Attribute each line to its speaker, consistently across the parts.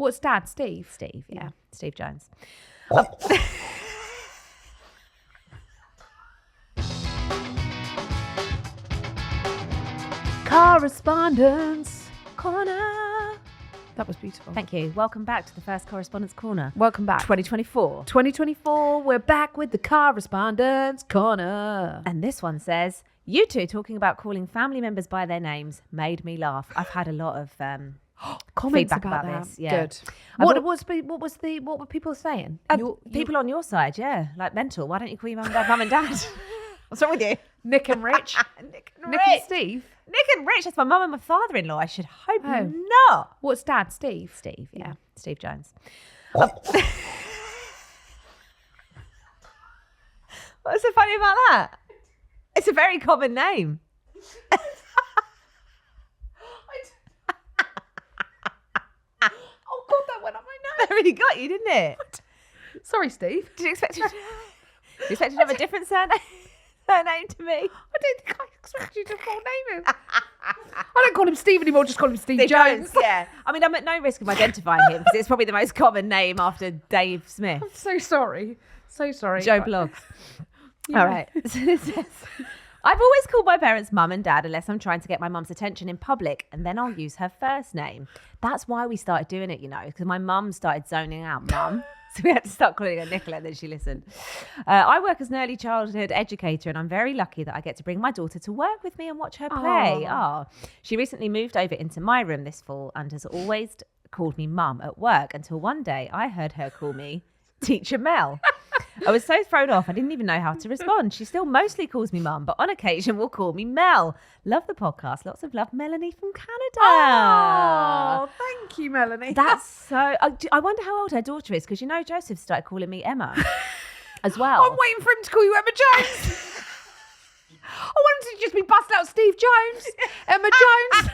Speaker 1: What's Dad? Steve?
Speaker 2: Steve, yeah. Steve Jones.
Speaker 1: Correspondence
Speaker 2: Corner.
Speaker 1: That was beautiful.
Speaker 2: Thank you. Welcome back to the first Correspondence Corner.
Speaker 1: Welcome back.
Speaker 2: 2024.
Speaker 1: 2024, we're back with the Correspondence Corner.
Speaker 2: And this one says, you two talking about calling family members by their names made me laugh. I've had a lot of
Speaker 1: Comments
Speaker 2: feedback about
Speaker 1: that.
Speaker 2: this. Yeah.
Speaker 1: Good. What were people saying?
Speaker 2: People on your side, yeah. Like mental. Why don't you call your mum and dad? What's wrong with you?
Speaker 1: Nick and Rich.
Speaker 2: Nick
Speaker 1: Nick and Steve.
Speaker 2: Nick and Rich. That's my mum and my father-in-law. I should hope not.
Speaker 1: What's Dad? Steve.
Speaker 2: Steve, yeah. Steve Jones. What's so funny about that? It's a very common name.
Speaker 1: Oh God, that went up my nose.
Speaker 2: That really got you, didn't it?
Speaker 1: Sorry, Steve.
Speaker 2: Did you expect to have a different surname to me?
Speaker 1: I don't think I expect you to full name him. I don't call him Steve anymore, just call him Steve Jones.
Speaker 2: Yeah. I mean, I'm at no risk of identifying him because it's probably the most common name after Dave Smith.
Speaker 1: I'm so sorry. So sorry.
Speaker 2: Joe Bloggs.
Speaker 1: Yeah.
Speaker 2: All right. So it says, I've always called my parents mum and dad unless I'm trying to get my mum's attention in public, and then I'll use her first name. That's why we started doing it, because my mum started zoning out mum. So we had to start calling her Nicola, and then she listened. I work as an early childhood educator, and I'm very lucky that I get to bring my daughter to work with me and watch her play. She recently moved over into my room this fall and has always called me mum at work until one day I heard her call me Teacher Mel. I was so thrown off, I didn't even know how to respond. She still mostly calls me mum, but on occasion will call me Mel. Love the podcast. Lots of love, Melanie from Canada.
Speaker 1: Oh, thank you, Melanie.
Speaker 2: That's so... I wonder how old her daughter is, because Joseph started calling me Emma as well.
Speaker 1: I'm waiting for him to call you Emma Jones. I want him to just be busting out Steve Jones, Emma Jones.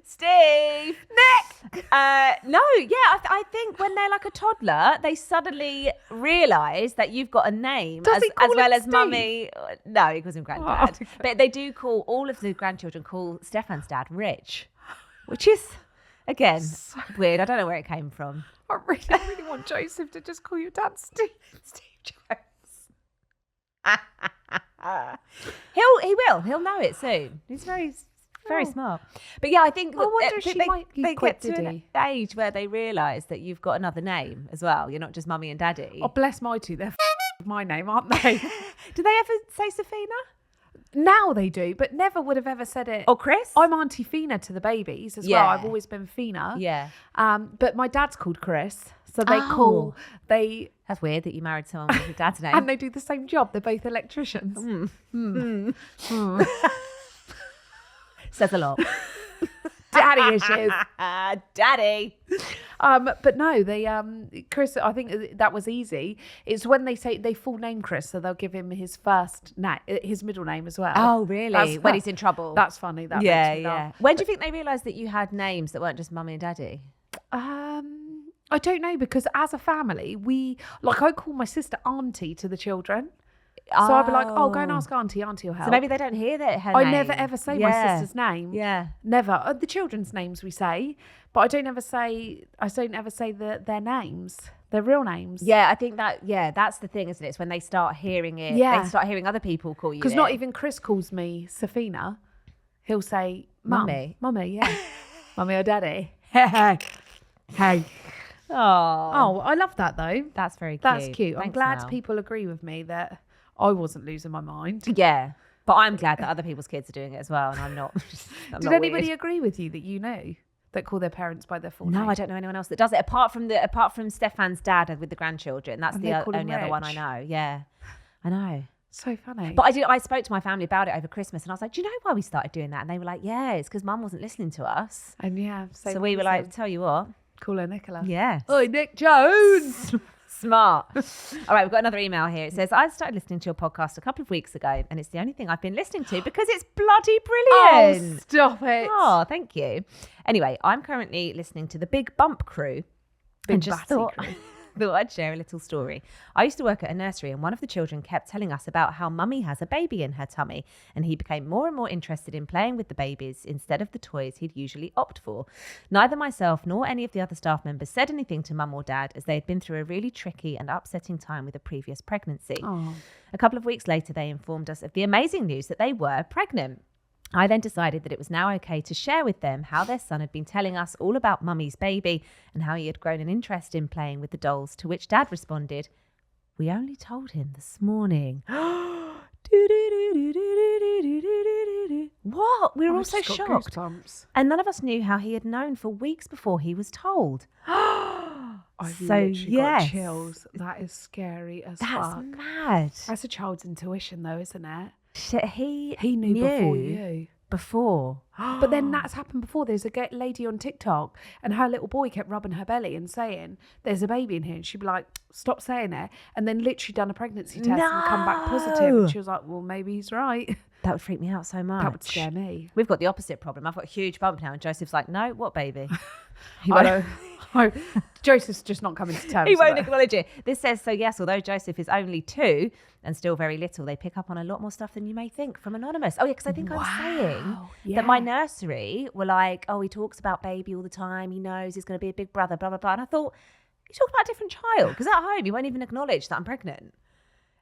Speaker 2: Steve. Nick. I think when they're like a toddler, they suddenly realise that you've got a name as well as mummy. No, he calls him granddad.
Speaker 1: Okay.
Speaker 2: But they do call, all of the grandchildren call Stefan's dad Rich, which is, again, weird. I don't know where it came from.
Speaker 1: I really want Joseph to just call your dad Steve Jones.
Speaker 2: He'll know it soon. He's very smart. But yeah, I think
Speaker 1: I wonder if
Speaker 2: they get to an age where they realise that you've got another name as well. You're not just mummy and daddy.
Speaker 1: Oh, bless my two. They're my name, aren't they?
Speaker 2: Do they ever say Sophiena?
Speaker 1: Now they do, but never would have ever said it.
Speaker 2: Or Chris?
Speaker 1: I'm Auntie Fina to the babies as well. I've always been Fina.
Speaker 2: Yeah.
Speaker 1: But my dad's called Chris. So they
Speaker 2: That's weird that you married someone with your dad's name.
Speaker 1: And they do the same job. They're both electricians.
Speaker 2: Says a lot.
Speaker 1: Daddy issues.
Speaker 2: Daddy.
Speaker 1: But no, they Chris, I think that was easy. It's when they say they full name Chris, so they'll give him his his middle name as well.
Speaker 2: Oh, really? When he's in trouble.
Speaker 1: That's funny. That
Speaker 2: yeah,
Speaker 1: makes me laugh.
Speaker 2: When do you think they realised that you had names that weren't just mummy and daddy?
Speaker 1: I don't know, because as a family, I call my sister Auntie to the children. So I'd be like, go and ask Auntie. Auntie will help.
Speaker 2: So maybe they don't hear her name.
Speaker 1: I never ever say my sister's name.
Speaker 2: Yeah.
Speaker 1: Never. The children's names we say, but I don't ever say their names, their real names.
Speaker 2: Yeah, I think that's the thing, isn't it? It's when they start hearing it.
Speaker 1: Yeah.
Speaker 2: They start hearing other people call you.
Speaker 1: Because not even Chris calls me Sophiena. He'll say Mummy, yeah. Mummy or Daddy. Hey. Oh, I love that though.
Speaker 2: That's very cute.
Speaker 1: That's cute.
Speaker 2: Thanks,
Speaker 1: I'm glad
Speaker 2: Mel.
Speaker 1: people agree with me that I wasn't losing my mind.
Speaker 2: Yeah, but I'm glad that other people's kids are doing it as well, and I'm not.
Speaker 1: Did anybody agree with you that you know that call their parents by their full name?
Speaker 2: No, I don't know anyone else that does it apart from Stefan's dad with the grandchildren. That's
Speaker 1: And
Speaker 2: the
Speaker 1: they call him
Speaker 2: only other one I
Speaker 1: Rich.
Speaker 2: know. Yeah, I know.
Speaker 1: So funny.
Speaker 2: But I spoke to my family about it over Christmas, and I was like, do you know why we started doing that? And they were like, yeah, it's because Mum wasn't listening to us.
Speaker 1: And
Speaker 2: so we were like, tell you what.
Speaker 1: Call her Nicola.
Speaker 2: Yeah.
Speaker 1: Oi, Nick Jones.
Speaker 2: Smart. All right, we've got another email here. It says, I started listening to your podcast a couple of weeks ago, and it's the only thing I've been listening to because it's bloody brilliant.
Speaker 1: Oh, stop it.
Speaker 2: Oh, thank you. Anyway, I'm currently listening to the Big Bump Crew. And just thought, thought I'd share a little story. I used to work at a nursery and one of the children kept telling us about how mummy has a baby in her tummy, and he became more and more interested in playing with the babies instead of the toys he'd usually opt for. Neither myself nor any of the other staff members said anything to mum or dad, as they had been through a really tricky and upsetting time with a previous pregnancy.
Speaker 1: Oh.
Speaker 2: A couple of weeks later, they informed us of the amazing news that they were pregnant. I then decided that it was now okay to share with them how their son had been telling us all about mummy's baby and how he had grown an interest in playing with the dolls, to which dad responded, "We only told him this morning." What? We were all so shocked. And none of us knew how he had known for weeks before he was told.
Speaker 1: I've literally got chills. That is scary as fuck.
Speaker 2: That's mad.
Speaker 1: That's a child's intuition though, isn't it?
Speaker 2: Shit, he
Speaker 1: knew before you.
Speaker 2: Before.
Speaker 1: But then that's happened before. There's a lady on TikTok and her little boy kept rubbing her belly and saying, "There's a baby in here." And she'd be like, "Stop saying it." And then literally done a pregnancy test and come back positive. And she was like, "Well, maybe he's right."
Speaker 2: That would freak me out so much.
Speaker 1: That would scare me.
Speaker 2: We've got the opposite problem. I've got a huge bump now and Joseph's like, "No, what baby?"
Speaker 1: Joseph's just not coming to terms.
Speaker 2: He won't acknowledge it. This says, so yes, although Joseph is only 2 and still very little, they pick up on a lot more stuff than you may think from Anonymous. Oh yeah, because I think I was saying that my nursery were like, "Oh, he talks about baby all the time. He knows he's going to be a big brother, blah, blah, blah." And I thought, you're talking about a different child. Because at home, you won't even acknowledge that I'm pregnant.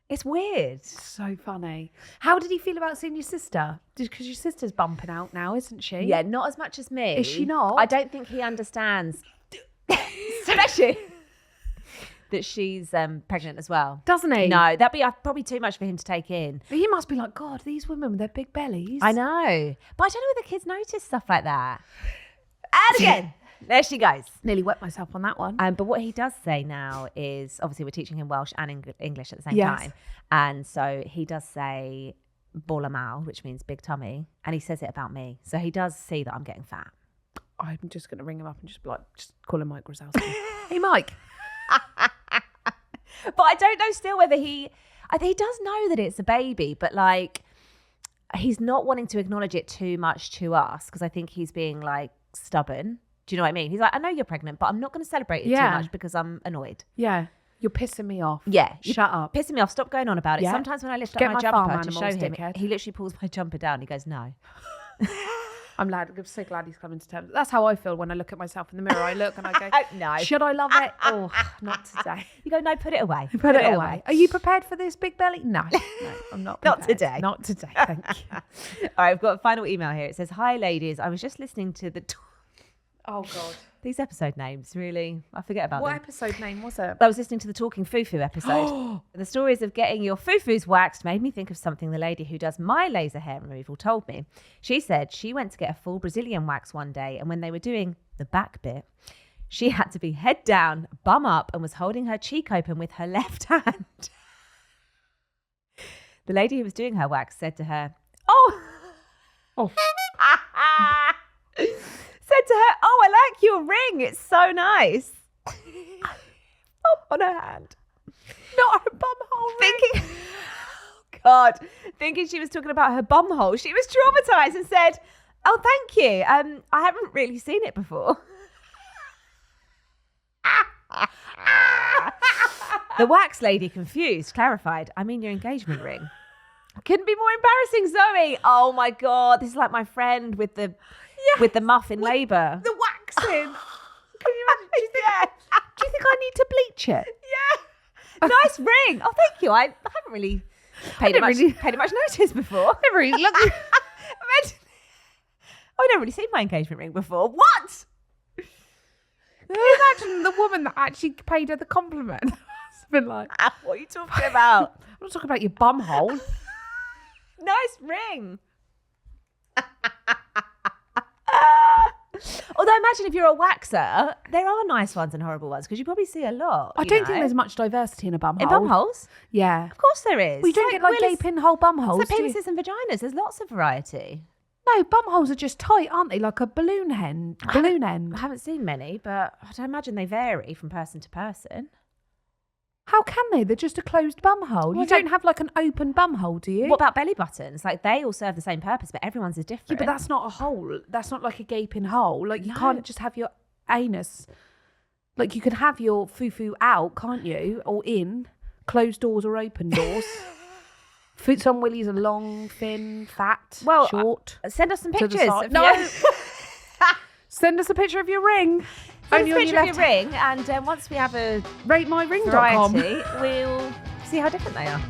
Speaker 2: It's weird.
Speaker 1: So funny. How did he feel about seeing your sister? Because your sister's bumping out now, isn't she?
Speaker 2: Yeah, not as much as me.
Speaker 1: Is she not?
Speaker 2: I don't think he understands. Especially that she's pregnant as well.
Speaker 1: Doesn't he?
Speaker 2: No, that'd be probably too much for him to take in.
Speaker 1: But he must be like, God, these women with their big bellies.
Speaker 2: I know. But I don't know whether kids notice stuff like that. And again, there she goes.
Speaker 1: Nearly wet myself on that one.
Speaker 2: But what he does say now is, obviously we're teaching him Welsh and English at the same time. And so he does say bola mal, which means big tummy. And he says it about me. So he does see that I'm getting fat.
Speaker 1: I'm just going to ring him up and just be like, just call him Mike Grozowski. Hey, Mike.
Speaker 2: But I don't know still whether he does know that it's a baby, but like he's not wanting to acknowledge it too much to us because I think he's being like stubborn. Do you know what I mean? He's like, "I know you're pregnant, but I'm not going to celebrate it too much because I'm annoyed."
Speaker 1: Yeah. You're pissing me off.
Speaker 2: Yeah.
Speaker 1: Shut up.
Speaker 2: Pissing me off. Stop going on about it. Yeah. Sometimes when I lift up my jumper to show him, he literally pulls my jumper down. He goes, "No."
Speaker 1: I'm so glad he's coming to terms. That's how I feel when I look at myself in the mirror. I look and I go,
Speaker 2: "No.
Speaker 1: Should I love it? Oh, not today."
Speaker 2: You go, "No, put it away.
Speaker 1: Put it away. Are you prepared for this big belly? No, I'm not prepared.
Speaker 2: Not today.
Speaker 1: Not today, thank you.
Speaker 2: All right, I've got a final email here. It says, "Hi, ladies. I was just listening to the..."
Speaker 1: Oh, God.
Speaker 2: These episode names, really, I forget about them.
Speaker 1: What episode name was it?
Speaker 2: I was listening to the Talking Fufu episode. The stories of getting your fufus waxed made me think of something the lady who does my laser hair removal told me. She said she went to get a full Brazilian wax one day, and when they were doing the back bit, she had to be head down, bum up, and was holding her cheek open with her left hand. The lady who was doing her wax said to her, said to her, "Oh, I like your ring. It's so nice." On her hand. Not her bum hole ring. Thinking she was talking about her bum hole, she was traumatized and said, "Oh, thank you. I haven't really seen it before." The wax lady, confused, clarified, "I mean your engagement ring." Couldn't be more embarrassing, Zoe. Oh my God. This is like my friend with the muff in labour.
Speaker 1: The waxing. Can you imagine? Do you think I need to bleach it?
Speaker 2: Yeah. Nice ring. Oh, thank you. I haven't really paid it much notice before.
Speaker 1: Never really looked.
Speaker 2: I've never really seen my engagement ring before. What?
Speaker 1: Can you imagine the woman that actually paid her the compliment? It's been like,
Speaker 2: what are you talking about?
Speaker 1: I'm not talking about your bum hole.
Speaker 2: Nice ring. Although imagine if you're a waxer, there are nice ones and horrible ones because you probably see a lot.
Speaker 1: I don't think there's much diversity in a bum hole.
Speaker 2: In bum holes?
Speaker 1: Yeah.
Speaker 2: Of course there is.
Speaker 1: We don't get like gaping hole bum holes.
Speaker 2: It's like penises and vaginas. There's lots of variety.
Speaker 1: No, bum holes are just tight, aren't they? Like a balloon end.
Speaker 2: I haven't seen many, but I don't imagine they vary from person to person.
Speaker 1: How can they? They're just a closed bum hole. You don't have like an open bum hole, do you?
Speaker 2: What about belly buttons? Like they all serve the same purpose, but everyone's is different.
Speaker 1: Yeah, but that's not a hole. That's not like a gaping hole. Like you can't just have your anus Like, you can have your foo-foo out, can't you? Or in. Closed doors or open doors. Some willies are long, thin, fat, short.
Speaker 2: Send us some
Speaker 1: to the
Speaker 2: pictures.
Speaker 1: side.
Speaker 2: Of
Speaker 1: No.
Speaker 2: your-
Speaker 1: Send us a picture of your ring.
Speaker 2: Send us a
Speaker 1: on
Speaker 2: picture of your ring, and once we have a
Speaker 1: RateMyRing.com.
Speaker 2: variety, we'll see how different they are.